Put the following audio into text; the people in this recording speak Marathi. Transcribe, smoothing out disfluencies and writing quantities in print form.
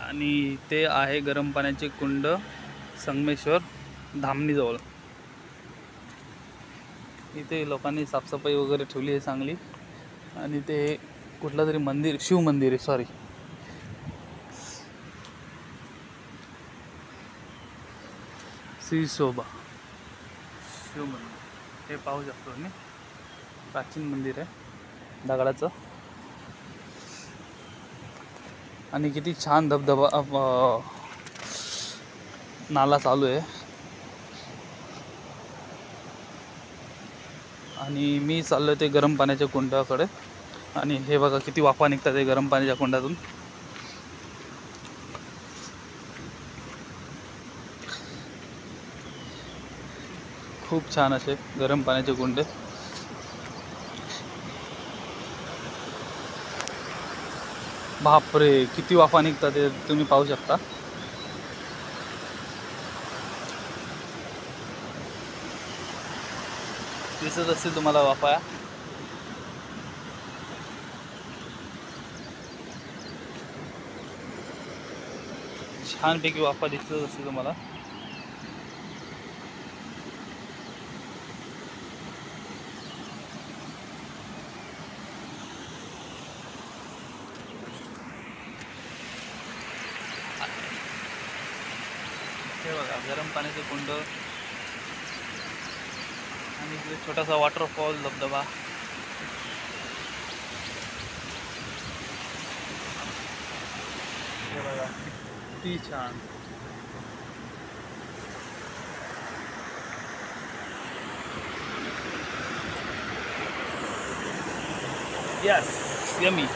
आणि ते आहे गरम पाण्याचे कुंड संगमेश्वर धामणीजवळ. इथे लोकांनी साफसफाई वगैरे ठेवली आहे चांगली. आणि ते कुठलं तरी मंदिर, शिव मंदिर आहे, सॉरी श्री शोभा शिव मंदिर. हे पाहू शकतो मी, प्राचीन मंदिर आहे दगडाचं. आणि किती छान धबधबा नाला चालू आहे. आणि मी चाललो ते गरम पाण्याच्या कुंडाकडे. आणि हे बघा किती वाफा निघतात ते गरम पाण्याच्या कुंडातून. खूप छान असे गरम पाण्याचे कुंड. बापरे, किती वाफा निघतात ते तुम्ही पाहू शकता. दिसत असतील तुम्हाला वाफा. छानपैकी वाफा दिसत असतील तुम्हाला. हे बघा गरम पाण्याचे कुंड. आणि इकडे छोटासा वॉटरफॉल, धबधबा. हे बघा किती छान. Yes, yummy.